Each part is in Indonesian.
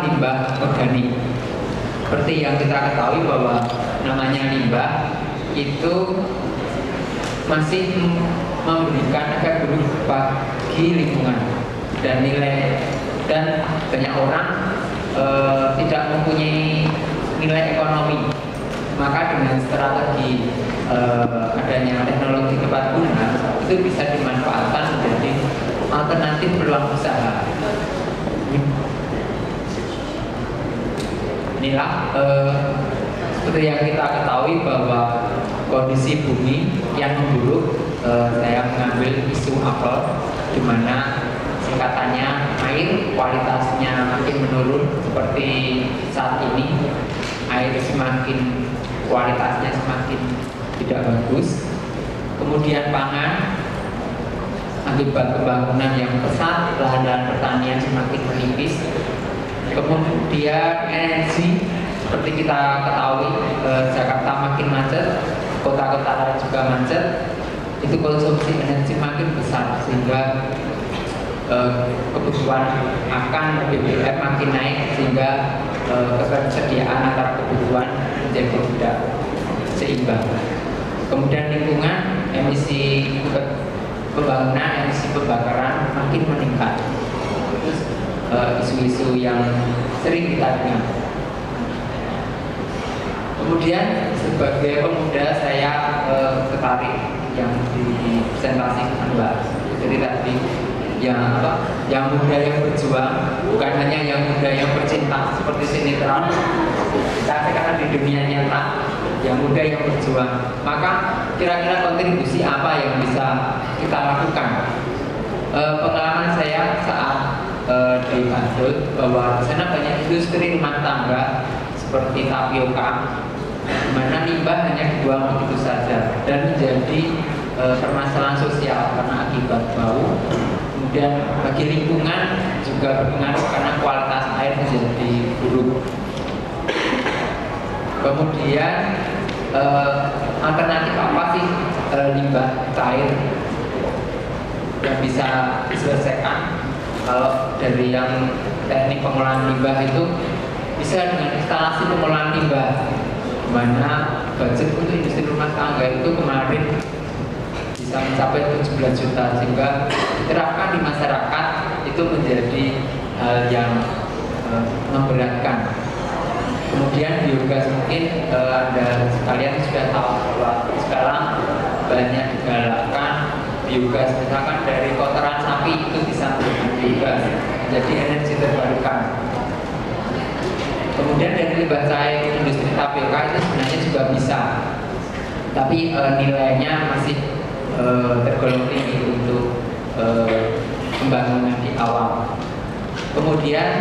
tentang limbah organik. Seperti yang kita ketahui bahwa namanya limbah itu masih memberikan efek buruk bagi lingkungan dan nilai, dan banyak orang tidak mempunyai nilai ekonomi. Maka dengan strategi adanya teknologi tepat guna itu bisa dimanfaatkan menjadi alternatif peluang usaha. Inilah seperti yang kita ketahui bahwa kondisi bumi yang memburuk. Saya mengambil isu apel, di mana singkatannya air kualitasnya makin menurun seperti saat ini. Air semakin kualitasnya semakin tidak bagus. Kemudian pangan akibat pembangunan yang pesat, lahan pertanian semakin menipis. Kemudian energi, seperti kita ketahui Jakarta makin macet, kota-kota lain juga macet, itu konsumsi energi makin besar sehingga kebutuhan akan BBM makin naik, sehingga ketersediaan antara kebutuhan menjadi tidak seimbang. Kemudian lingkungan, emisi pembangunan, emisi pembakaran makin meningkat. Isu-isu yang sering kita dengar. Kemudian sebagai pemuda saya tertarik yang dipresentasikan Mbak. Jadi tadi yang muda yang berjuang, bukan hanya yang muda yang bercinta seperti sinetron. Kita sekarang di dunia nyata, yang muda yang berjuang. Maka kira-kira kontribusi apa yang bisa kita lakukan? Pengalaman saya saat di Bantul bahwa di sana banyak industri rumah tangga seperti tapioka, di mana limbah hanya dibuang begitu saja dan menjadi permasalahan sosial karena akibat bau. Kemudian bagi lingkungan juga berpengaruh karena kualitas air menjadi buruk. Kemudian alternatif apa sih limbah cair yang bisa diselesaikan? Kalau dari yang teknik pengolahan limbah itu bisa dengan instalasi pengolahan limbah, mana budget untuk industri rumah tangga itu kemarin bisa mencapai 17 juta, sehingga diterapkan di masyarakat itu menjadi hal yang memberatkan. Kemudian biogas, mungkin Anda sekalian sudah tahu bahwa sekarang banyak digalakkan biogas, misalkan dari kotoran sapi itu bisa menjadi biogas, jadi energi terbarukan. Kemudian dari limbah cair industri tapioka itu sebenarnya juga bisa, tapi nilainya masih tergolong tinggi untuk pembangunan di awal. Kemudian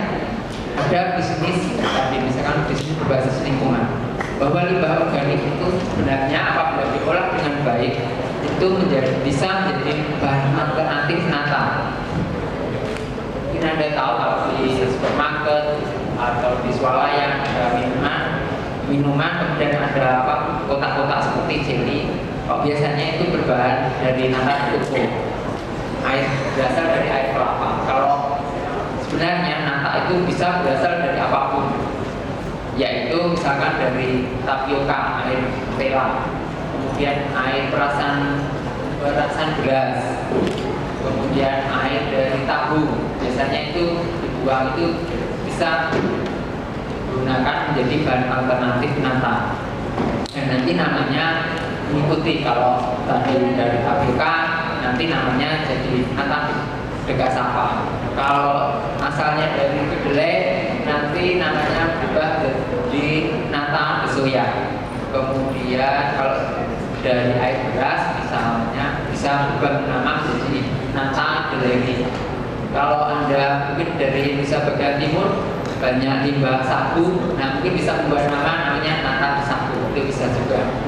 ada bisnis tadi, misalkan bisnis berbasis lingkungan, bahwa limbah organik itu sebenarnya apabila diolah dengan baik itu bisa menjadi bahan alternatif nata. Mungkin Anda tahu kalau di supermarket atau di swalayan ada minuman, kemudian ada kotak-kotak seperti jelly. Biasanya itu berbahan dari nata koko, air berasal dari air kelapa. Kalau sebenarnya nata itu bisa berasal dari apapun, yaitu misalkan dari tapioka, air pela, kemudian air perasan beras, kemudian air dari tabung. Biasanya itu dibuang, itu bisa digunakan menjadi bahan alternatif nata. Dan nanti namanya mengikuti, kalau tadi dari tapioka nanti namanya jadi nata degas sapa. Kalau asalnya dari kedelai nanti namanya berubah jadi nata soya. Kemudian kalau dari air beras misalnya bisa berubah nama menjadi nata deleni. Kalau Anda mungkin dari Indonesia bagian timur banyak limbah sagu, nah mungkin bisa membuat nama namanya nata sagu, itu bisa juga.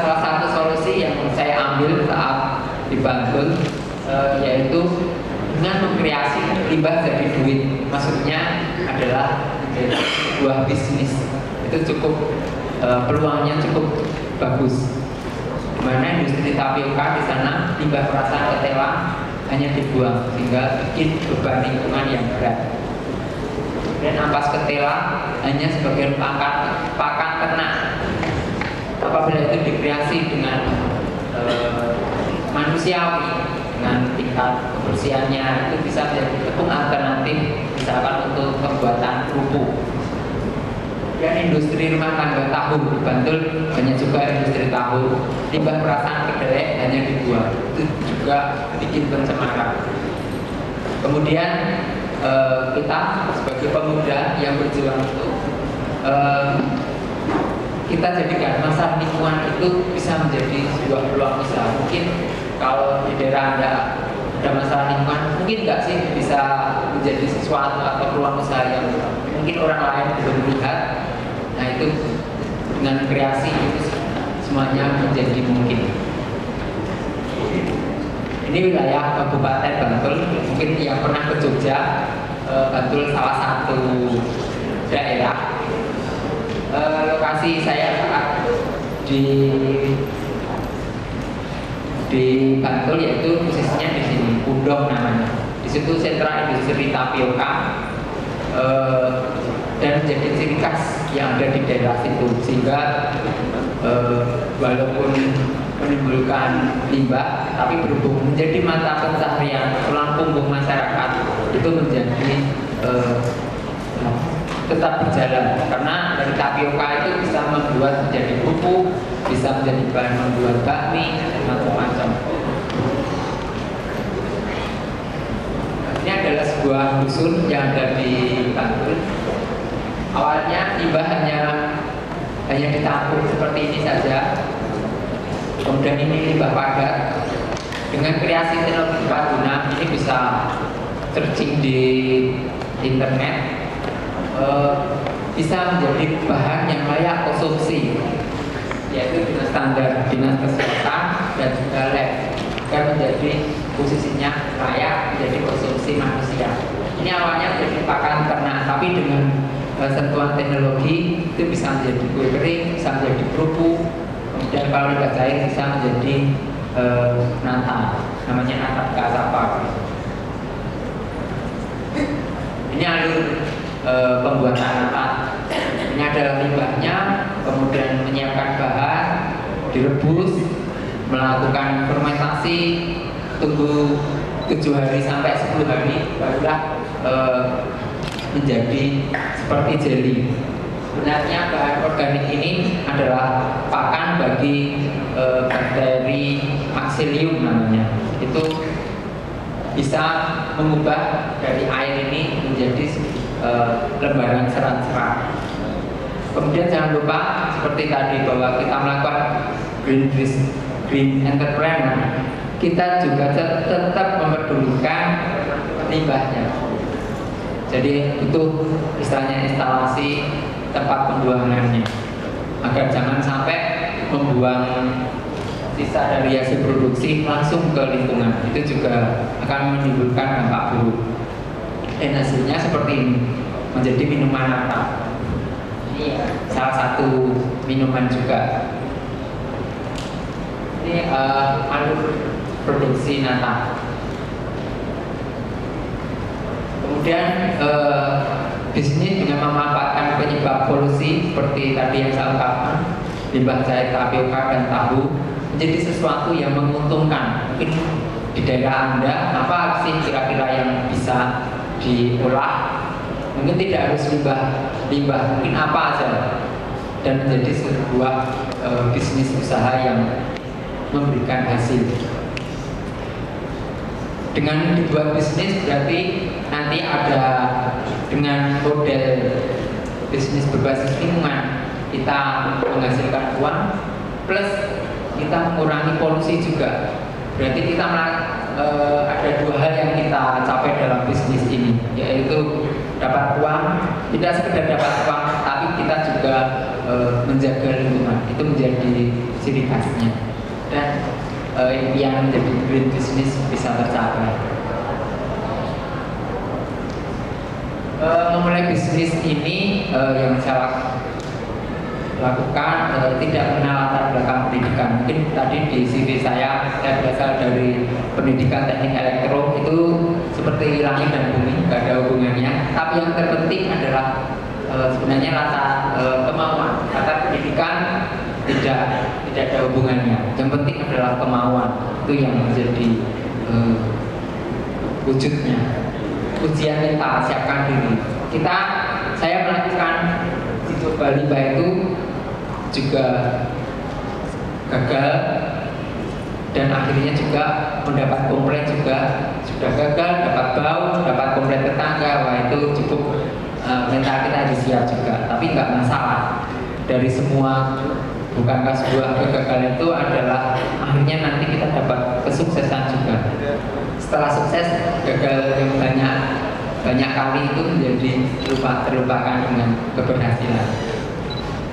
Salah satu solusi yang saya ambil saat di Bantul yaitu dengan mengkreasi limbah jadi duit. Maksudnya adalah menjadi sebuah bisnis. Itu cukup peluangnya cukup bagus. Dimana industri tapioka di sana limbah perasan ketela hanya dibuang sehingga bikin beban lingkungan yang berat. Dan ampas ketela hanya sebagai pakan ternak. Apabila itu dikreasi dengan manusiawi, dengan tingkat kebersihannya, itu bisa menjadi tepung alternatif misalkan untuk pembuatan kerupuk. Dan industri rumah tangga tahu di Bantul banyak juga industri tahu. Limbah perasan kedelai hanya dibuang, itu juga bikin pencemaran. Kemudian kita sebagai pemuda yang berjuang itu kita jadikan masalah lingkungan itu bisa menjadi sebuah peluang usaha. Mungkin kalau di daerah ada masalah lingkungan, mungkin nggak sih bisa menjadi sesuatu atau peluang usaha yang mungkin orang lain belum lihat. Nah itu dengan kreasi itu semuanya menjadi mungkin. Ini wilayah Kabupaten Bantul. Mungkin yang pernah ke Jogja, Bantul salah satu daerah. Lokasi saya saat di Bantul yaitu posisinya di sini, Pundong namanya. Di situ sentra industri tapioka dan menjadi ciri khas yang ada di daerah situ, sehingga walaupun menimbulkan limbah, tapi berhubung menjadi mata pencaharian tulang punggung masyarakat, itu menjadi tetap berjalan, karena dari tapioka itu bisa membuat menjadi kerupuk, bisa menjadi bahan membuat bakmi dan macam-macam. Ini adalah sebuah dusun yang ada di Bantul. Awalnya limbah hanya ditampung seperti ini saja. Kemudian ini limbah padat. Dengan kreasi teknologi Paduna ini bisa searching di internet, bisa menjadi bahan yang layak konsumsi, yaitu dengan standar dinas kesehatan dan juga lab, agar menjadi posisinya layak menjadi konsumsi manusia. Ini awalnya menjadi pakan ternak, tapi dengan sentuhan teknologi itu bisa menjadi kue kering, bisa menjadi kerupuk, kemudian kalau limbah cair bisa menjadi nata, namanya nata kasapa. Ini alur pembuatan nata. Ini adalah limbahnya, kemudian menyiapkan bahan, direbus, melakukan fermentasi, tunggu 7 hari sampai 10 hari, barulah menjadi seperti jelly. Sebenarnya bahan organik ini adalah pakan bagi bakteri Maxillium namanya. Itu bisa mengubah dari air ini menjadi lembaran serat-serat. Kemudian jangan lupa seperti tadi bahwa kita melakukan green entrepreneur, kita juga tetap memedulikan limbahnya. Jadi butuh istilahnya instalasi tempat pembuangannya, agar jangan sampai membuang sisa dari hasil produksi langsung ke lingkungan. Itu juga akan menimbulkan dampak buruk. Dan hasilnya seperti ini, menjadi minuman nata. Ini salah satu minuman juga. Ini alur produksi nata. Kemudian bisnis dengan memanfaatkan penyebab polusi seperti tadi yang saya ungkapkan, limbah cair tapioka dan tahu, menjadi sesuatu yang menguntungkan. Mungkin di daerah Anda apa sih kira-kira yang bisa diolah? Mungkin tidak harus limbah, mungkin apa aja, dan menjadi sebuah bisnis usaha yang memberikan hasil. Dengan dibuat bisnis berarti nanti ada dengan model bisnis berbasis lingkungan, kita menghasilkan uang plus kita mengurangi polusi juga. Berarti kita ada 2 hal yang kita capai dalam bisnis ini, yaitu dapat uang, tidak sekedar dapat uang, tapi kita juga menjaga lingkungan. Itu menjadi ciri khasnya, dan impian menjadi green business bisa tercapai. Memulai bisnis ini yang saya lakukan tidak mengenal latar belakang pendidikan. Mungkin tadi di CV saya berasal dari pendidikan teknik elektro, itu seperti langit dan bumi, nggak ada hubungannya. Tapi yang terpenting adalah sebenarnya kemauan. Latar pendidikan tidak ada hubungannya. Yang penting adalah kemauan, itu yang menjadi wujudnya. Ujian kita, siapkan diri. Saya melakukan di Coba Limbah itu juga gagal, dan akhirnya juga mendapat komplain juga. Sudah gagal, dapat bau, dapat komplain tetangga. Wah, itu cukup mental kita harus siap juga. Tapi nggak masalah. Dari semua, bukankah sebuah kegagalan itu adalah akhirnya nanti kita dapat kesuksesan juga. Setelah sukses, gagal yang banyak kali itu menjadi terlupakan dengan keberhasilan.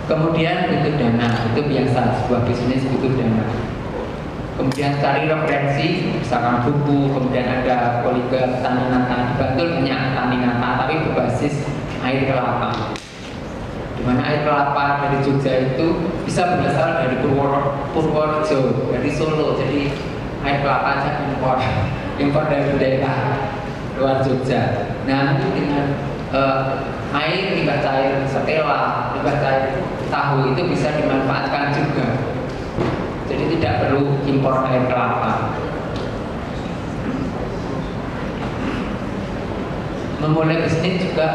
Kemudian butuh dana, itu biasa, sebuah bisnis butuh dana. Kemudian cari referensi, misalkan buku, kemudian ada Poliga Tani Nata. Di Bantul banyak tani nata, tapi berbasis air kelapa. Di mana air kelapa dari Jogja itu bisa berasal dari Purworejo, dari Solo. Jadi air kelapa aja impor dari daerah luar Jogja. Nah, dengan air limbah cair setela, limbah cair tahu itu bisa dimanfaatkan juga. Jadi tidak perlu impor air kelapa. Memulai bisnis juga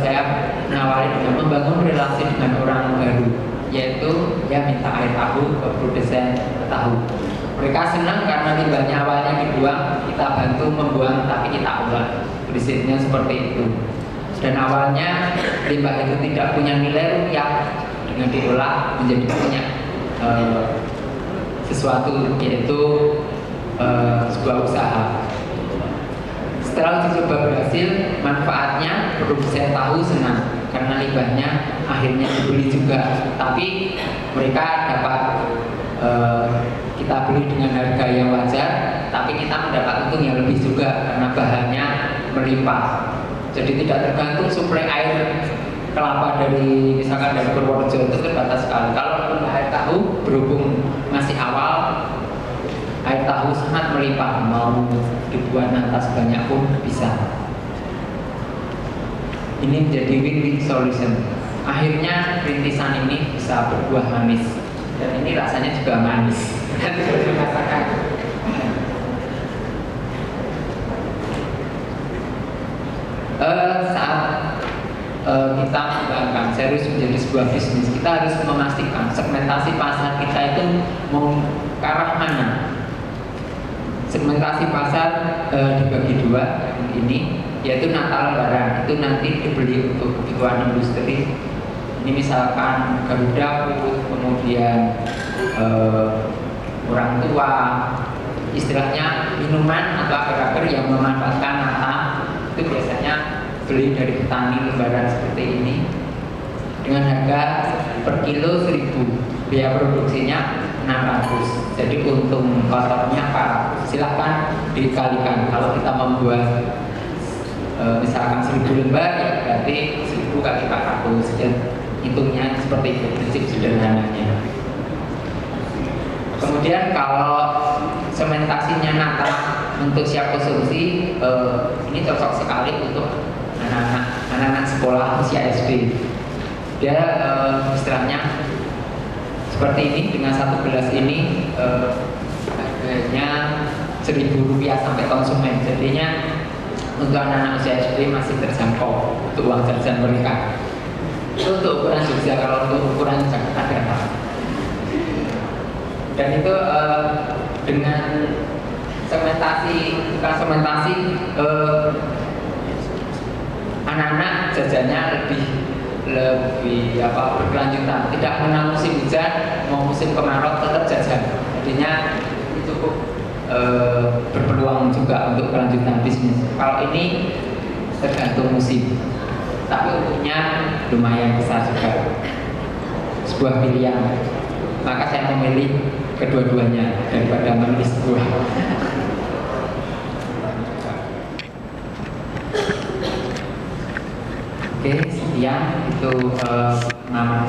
saya nawari dengan membangun relasi dengan orang baru, yaitu minta air tahu ke produsen tahu. Mereka senang karena limbahnya awalnya dibuang, kita bantu membuang tapi kita olah. Prinsipnya seperti itu. Dan awalnya limbah itu tidak punya nilai rupiah, dengan diolah menjadi punya sesuatu, yaitu sebuah usaha. Setelah dicoba berhasil, manfaatnya produsen tahu senang karena limbahnya akhirnya dibeli juga. Tapi mereka dapat kita beli dengan harga yang wajar, tapi kita mendapat untung yang lebih juga karena bahannya melimpah. Jadi tidak tergantung suplai air kelapa dari misalkan dari Purworejo itu terbatas sekali. Kalau air tahu berhubung masih awal, air tahu sangat melimpah, mau dibuat nata sebanyak pun bisa. Ini menjadi win-win solution. Akhirnya rintisan ini bisa berbuah manis, dan ini rasanya juga manis. Saat kita mengembangkan serius menjadi sebuah bisnis, kita harus memastikan segmentasi pasar kita itu mau ke arah mana. Segmentasi pasar dibagi dua ini, yaitu Natal Lebaran, itu nanti dibeli untuk kebutuhan industri. Ini misalkan Garuda Food, kemudian orang tua, istilahnya minuman atau agar-agar yang memanfaatkan Natal, itu biasanya beli dari petani Lebaran seperti ini dengan harga per kilo 1.000, biaya produksinya 600. Jadi untung kotornya Pak, silahkan dikalikan. Kalau kita membuat misalkan 1.000 lembar, ya berarti 1.000 kali 400. Dan hitungnya seperti itu, prinsip sederhananya. Kemudian kalau sementasinya nata untuk siap konsumsi, ini cocok sekali untuk anak-anak sekolah usia SD. Dia istilahnya seperti ini, dengan satu gelas ini harganya Rp1.000 sampai konsumen. Jadinya untuk anak-anak usia SD masih terjangkau untuk uang jajan mereka. Itu untuk ukuran Jogja, kalau untuk ukuran Jakarta ada. Dan itu dengan segmentasi, bukan segmentasi, anak-anak jajannya lebih berkelanjutan, tidak mengenal musim hujan, mau musim kemarau tetap jajan. Jadinya cukup berpeluang juga untuk kelanjutan bisnis. Kalau ini tergantung musim, tapi untuknya lumayan besar juga. Sebuah pilihan, maka saya memilih kedua-duanya daripada memilih sebuah. Oke, sekian itu pengalaman